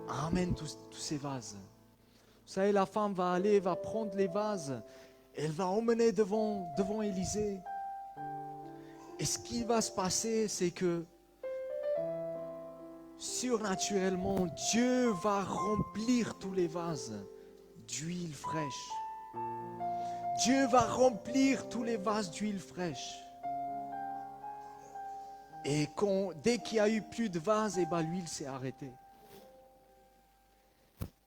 ramène tous ces vases. Vous savez, la femme va prendre les vases, elle va emmener devant Élisée. Et ce qui va se passer, c'est que surnaturellement, Dieu va remplir tous les vases d'huile fraîche. Dieu va remplir tous les vases d'huile fraîche. Et dès qu'il y a eu plus de vases, l'huile s'est arrêtée.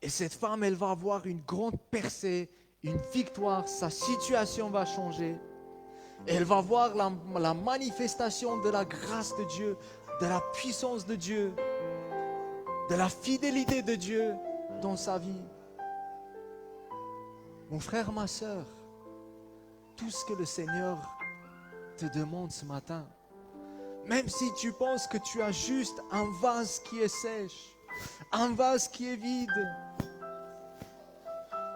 Et cette femme, elle va avoir une grande percée, une victoire, sa situation va changer. Elle va voir la manifestation de la grâce de Dieu, de la puissance de Dieu, de la fidélité de Dieu dans sa vie. Mon frère, ma soeur, tout ce que le Seigneur te demande ce matin, même si tu penses que tu as juste un vase qui est sèche, un vase qui est vide,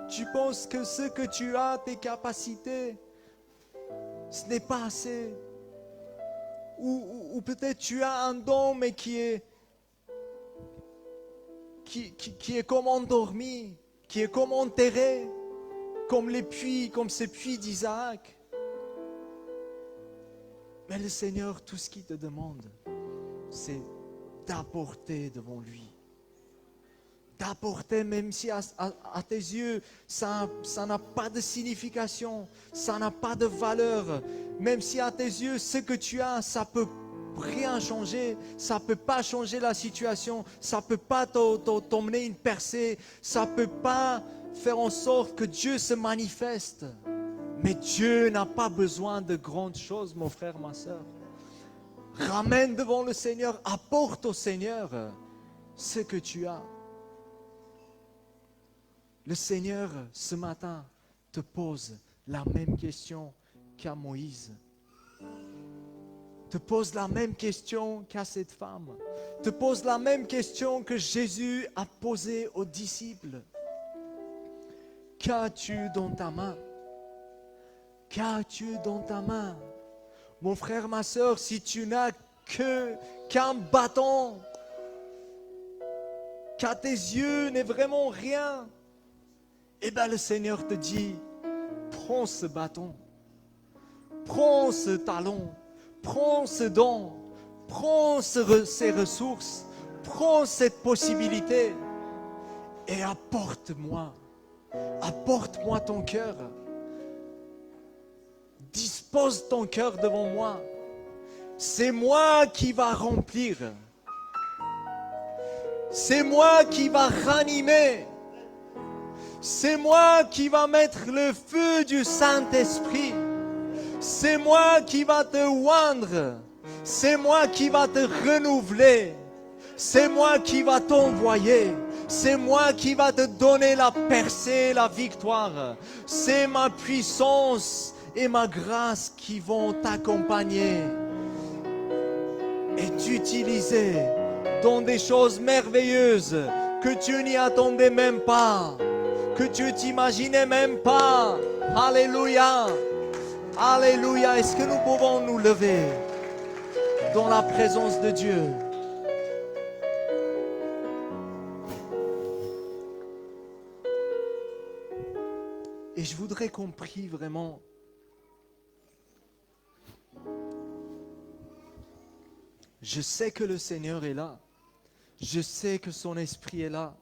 tu penses que ce que tu as, tes capacités, ce n'est pas assez. Ou peut-être tu as un don, mais qui est comme endormi, qui est comme enterré, comme ces puits d'Isaac. Mais le Seigneur, tout ce qu'il te demande, c'est d'apporter devant lui. D'apporter, même si à tes yeux, ça n'a pas de signification, ça n'a pas de valeur. Même si à tes yeux, ce que tu as, ça peut rien changer, ça peut pas changer la situation, ça peut pas t'emmener une percée, ça peut pas faire en sorte que Dieu se manifeste. Mais Dieu n'a pas besoin de grandes choses, mon frère, ma soeur. Ramène devant le Seigneur, apporte au Seigneur ce que tu as. Le Seigneur, ce matin, te pose la même question qu'à Moïse. Te pose la même question qu'à cette femme. Te pose la même question que Jésus a posée aux disciples. Qu'as-tu dans ta main? Qu'as-tu dans ta main? Mon frère, ma soeur, si tu n'as qu'un bâton, qu'à tes yeux n'est vraiment rien, eh bien le Seigneur te dit, prends ce bâton, prends ce talon, prends ce don, prends ces ressources, prends cette possibilité et apporte-moi ton cœur. Dispose ton cœur devant moi. C'est moi qui va remplir. C'est moi qui va ranimer. C'est moi qui va mettre le feu du Saint-Esprit. C'est moi qui va te oindre. C'est moi qui va te renouveler. C'est moi qui va t'envoyer. C'est moi qui va te donner la percée, la victoire. C'est ma puissance et ma grâce qui vont t'accompagner et t'utiliser dans des choses merveilleuses que tu n'y attendais même pas, que tu t'imaginais même pas. Alléluia, alléluia. Est-ce que nous pouvons nous lever dans la présence de Dieu? Et je voudrais qu'on prie vraiment. Je sais que le Seigneur est là. Je sais que son esprit est là.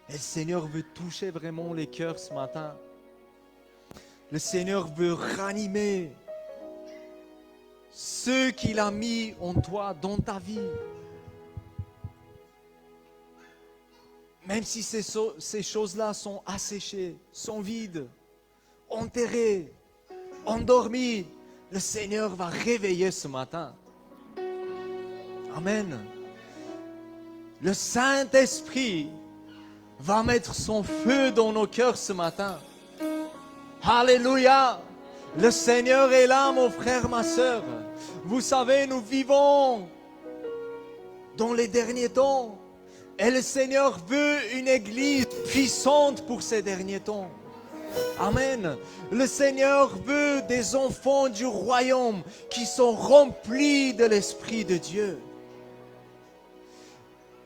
Et le Seigneur veut toucher vraiment les cœurs ce matin. Le Seigneur veut ranimer ce qu'il a mis en toi, dans ta vie. Même si ces choses-là sont asséchées, sont vides, enterrées, endormies, le Seigneur va réveiller ce matin. Amen. Le Saint-Esprit va mettre son feu dans nos cœurs ce matin. Alléluia. Le Seigneur est là, mon frère, ma soeur. Vous savez, nous vivons dans les derniers temps. Et le Seigneur veut une église puissante pour ces derniers temps. Amen. Le Seigneur veut des enfants du royaume qui sont remplis de l'Esprit de Dieu.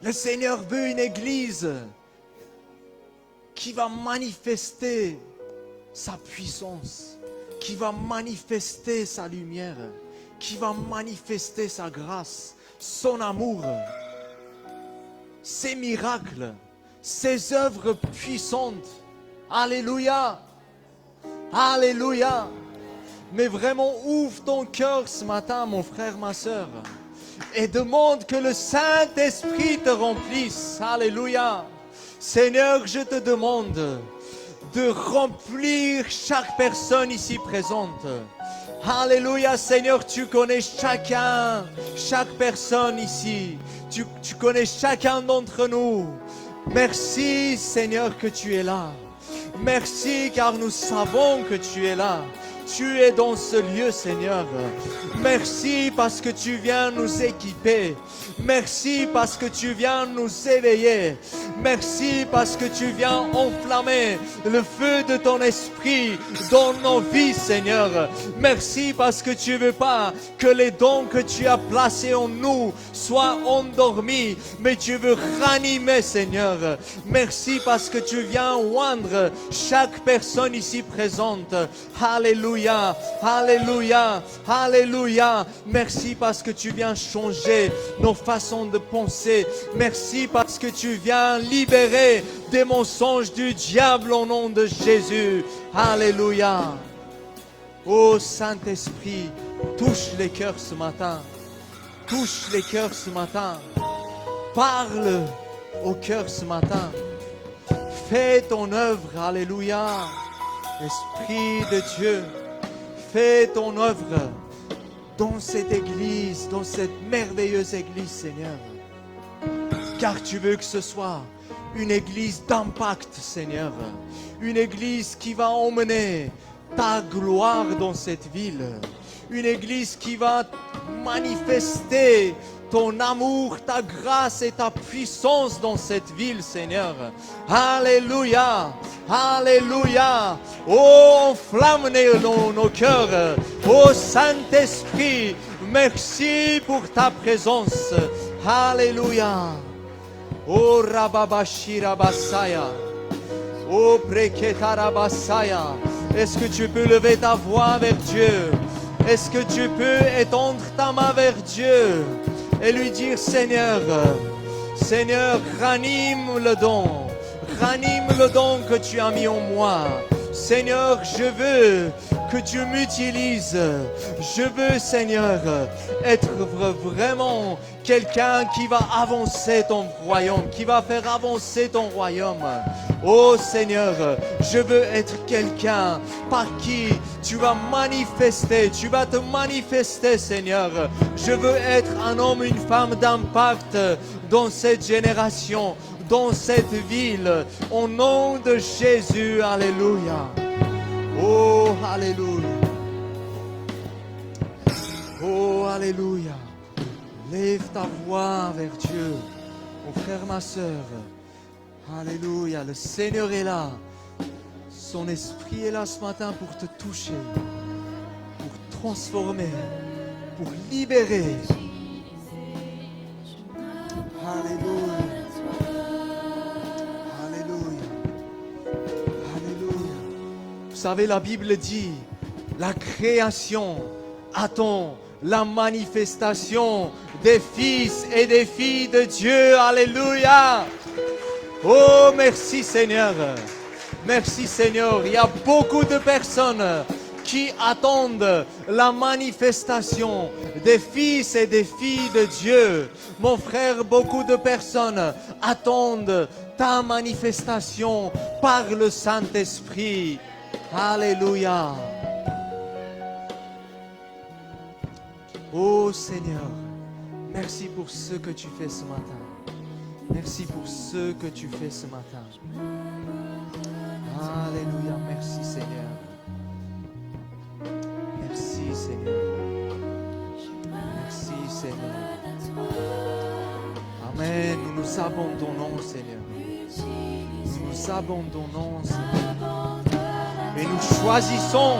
Le Seigneur veut une église qui va manifester sa puissance, qui va manifester sa lumière, qui va manifester sa grâce, son amour, ses miracles, ses œuvres puissantes. Alléluia! Alléluia! Mais vraiment, ouvre ton cœur ce matin, mon frère, ma soeur, et demande que le Saint-Esprit te remplisse. Alléluia! Seigneur, je te demande de remplir chaque personne ici présente. Alléluia, Seigneur, tu connais chacun, chaque personne ici. Tu connais chacun d'entre nous. Merci, Seigneur, que tu es là. Merci, car nous savons que tu es là. Tu es dans ce lieu, Seigneur. Merci parce que tu viens nous équiper. Merci parce que tu viens nous éveiller. Merci parce que tu viens enflammer le feu de ton esprit dans nos vies, Seigneur. Merci parce que tu veux pas que les dons que tu as placés en nous soient endormis, mais tu veux ranimer, Seigneur. Merci parce que tu viens oindre chaque personne ici présente. Alléluia, alléluia, alléluia. Merci parce que tu viens changer nos façons de penser. Merci parce que tu viens libérer des mensonges du diable au nom de Jésus. Alléluia. Ô Saint-Esprit, touche les cœurs ce matin. Touche les cœurs ce matin. Parle au cœur ce matin. Fais ton œuvre. Alléluia. Esprit de Dieu, fais ton œuvre dans cette église, dans cette merveilleuse église, Seigneur. Car tu veux que ce soit une église d'impact, Seigneur. Une église qui va emmener ta gloire dans cette ville. Une église qui va manifester ton amour, ta grâce et ta puissance dans cette ville, Seigneur. Alléluia, alléluia. Oh, enflamme nos cœurs. Oh, Saint-Esprit, merci pour ta présence. Alléluia. Oh, Rababashira Basaya. Oh, Preketara Basaya. Est-ce que tu peux lever ta voix vers Dieu? Est-ce que tu peux étendre ta main vers Dieu et lui dire, Seigneur, Seigneur, ranime le don que tu as mis en moi. Seigneur, je veux que tu m'utilises. Je veux, Seigneur, être vraiment quelqu'un qui va avancer ton royaume, qui va faire avancer ton royaume. Oh Seigneur, je veux être quelqu'un par qui tu vas manifester, tu vas te manifester, Seigneur. Je veux être un homme, une femme d'impact dans cette génération, dans cette ville, au nom de Jésus. Alléluia. Oh, alléluia. Oh, alléluia. Lève ta voix vers Dieu, mon frère, ma soeur. Alléluia. Le Seigneur est là. Son esprit est là ce matin pour te toucher, pour transformer, pour libérer. Alléluia. Vous savez, la Bible dit, la création attend la manifestation des fils et des filles de Dieu. Alléluia. Oh, merci Seigneur. Merci Seigneur. Il y a beaucoup de personnes qui attendent la manifestation des fils et des filles de Dieu. Mon frère, beaucoup de personnes attendent ta manifestation par le Saint-Esprit. Alléluia. Oh Seigneur, merci pour ce que tu fais ce matin. Merci pour ce que tu fais ce matin. Alléluia, merci Seigneur. Merci Seigneur. Merci Seigneur. Amen. Nous nous abandonnons, Seigneur. Nous nous abandonnons, Seigneur. Et nous choisissons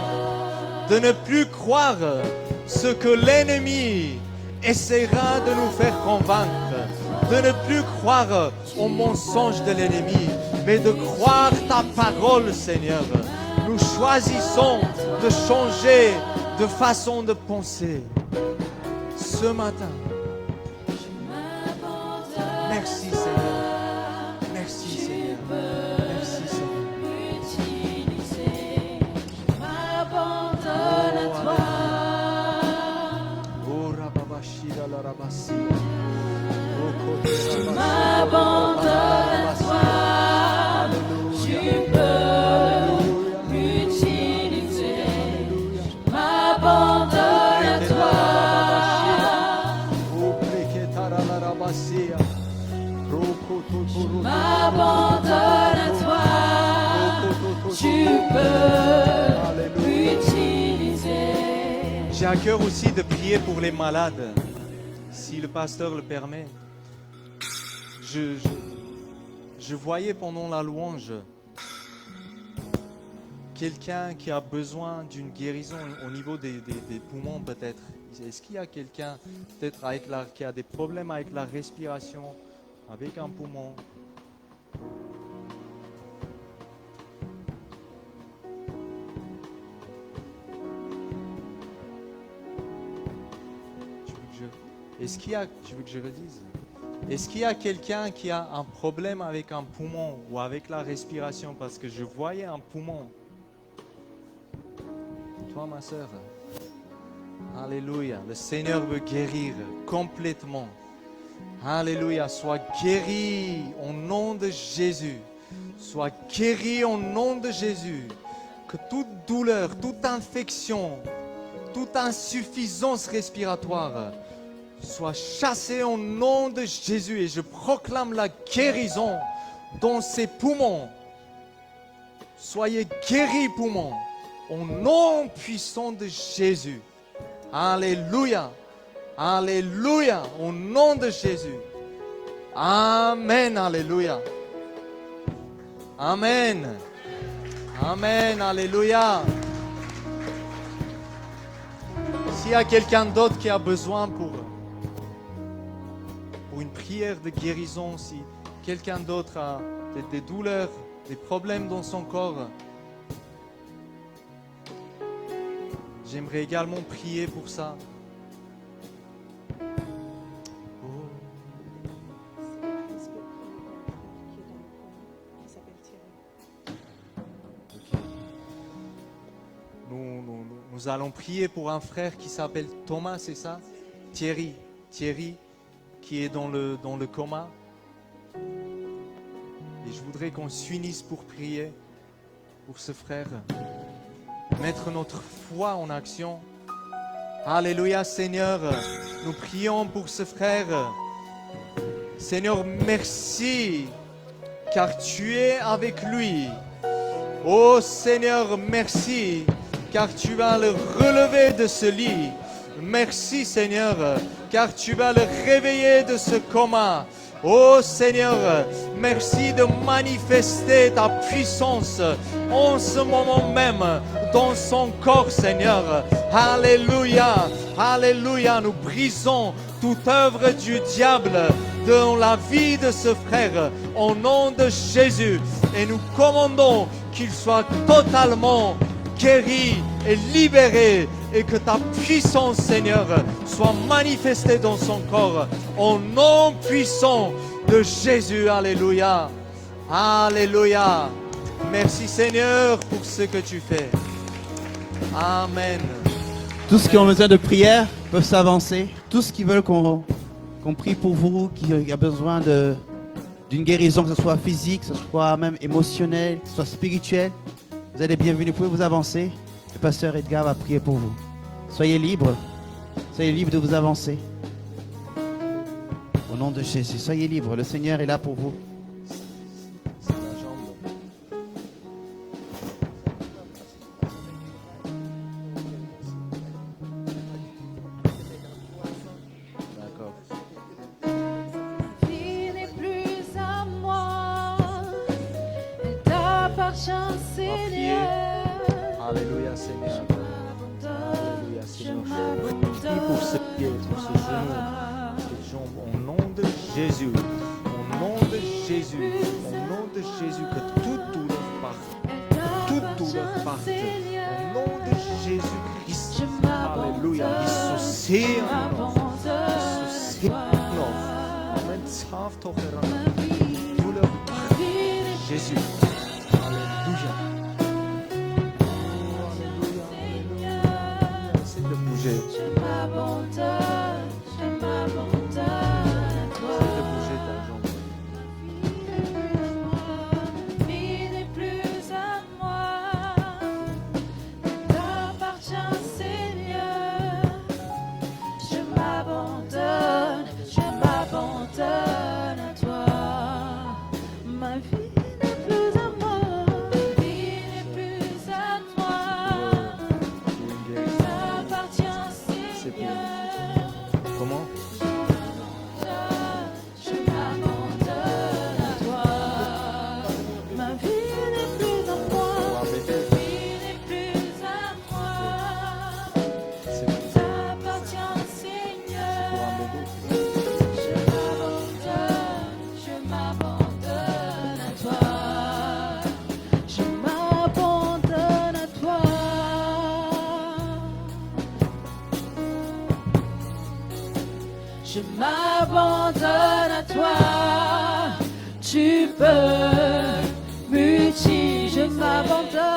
de ne plus croire ce que l'ennemi essaiera de nous faire convaincre, de ne plus croire aux mensonges de l'ennemi, mais de croire ta parole, Seigneur. Nous choisissons de changer de façon de penser ce matin. Merci, Seigneur. Merci, Seigneur. Merci, Seigneur. Je m'abandonne à toi. Je m'abandonne à toi. Tu peux m'utiliser. Je m'abandonne à toi. Je m'abandonne à toi. Tu peux m'utiliser. J'ai à cœur aussi de prier pour les malades, si le pasteur le permet. Je voyais pendant la louange quelqu'un qui a besoin d'une guérison au niveau des poumons peut-être. Est-ce qu'il y a quelqu'un peut-être qui a des problèmes avec la respiration, avec un poumon? Tu veux que je redise? Est-ce qu'il y a quelqu'un qui a un problème avec un poumon ou avec la respiration? Parce que je voyais un poumon. Toi, ma sœur. Alléluia. Le Seigneur veut guérir complètement. Alléluia. Sois guéri au nom de Jésus. Sois guéri au nom de Jésus. Que toute douleur, toute infection, toute insuffisance respiratoire soit chassée au nom de Jésus. Et je proclame la guérison dans ses poumons. Soyez guéris, poumons, au nom puissant de Jésus. Alléluia. Alléluia. Au nom de Jésus. Amen. Alléluia. Amen. Amen. Alléluia. S'il y a quelqu'un d'autre qui a besoin pour une prière de guérison, si quelqu'un d'autre a des douleurs, des problèmes dans son corps, j'aimerais également prier pour ça. Okay. Nous allons prier pour un frère qui s'appelle Thomas, c'est ça? Thierry, qui est dans le coma. Et je voudrais qu'on s'unisse pour prier pour ce frère. Mettre notre foi en action. Alléluia, Seigneur. Nous prions pour ce frère. Seigneur, merci, car tu es avec lui. Oh Seigneur, merci, car tu vas le relever de ce lit. Merci Seigneur, car tu vas le réveiller de ce coma. Oh Seigneur, merci de manifester ta puissance en ce moment même dans son corps, Seigneur. Alléluia, alléluia. Nous brisons toute œuvre du diable dans la vie de ce frère au nom de Jésus. Et nous commandons qu'il soit totalement guéri et libéré, et que ta puissance, Seigneur, soit manifestée dans son corps au nom puissant de Jésus. Alléluia. Alléluia. Merci Seigneur pour ce que tu fais. Amen. Tous ceux qui ont besoin de prière peuvent s'avancer. Tous qui veulent qu'on prie pour vous, qui a besoin d'une guérison, que ce soit physique, que ce soit même émotionnel, que ce soit spirituel, vous êtes les bienvenus. Vous pouvez vous avancer. Le pasteur Edgar va prier pour vous. Soyez libres. Soyez libres de vous avancer. Au nom de Jésus, soyez libres. Le Seigneur est là pour vous. C'est la jambe. D'accord. La vie n'est plus à moi, elle t'appartient, Seigneur. Alléluia, Seigneur. Alléluia, Seigneur. Prie pour ce pied, pour ce genou, ces jambes, au nom de Jésus. Au nom de Jésus. Au nom de Jésus, que toute douleur parte. Toute douleur parte. Au nom de Jésus-Christ. Alléluia. Dissocier en nous. Dissocier en nous. Amen. Schaf toch eraan. Douleur parte. Jésus. Alléluia. De bouger. Je m'abandonne à toi. De bouger ta jambe. Ma vie n'est plus à moi, elle t'appartient, Seigneur. Je m'abandonne à toi. Ma vie n'est plus à moi, ma vie n'est plus à moi. Comment? Je m'abandonne à toi. Ma vie n'est plus à moi. Ma vie n'est plus à moi. T'appartient, Seigneur. Je m'abandonne à toi. Je m'abandonne à toi. Je m'abandonne à toi, tu peux m'utiliser. Je m'abandonne.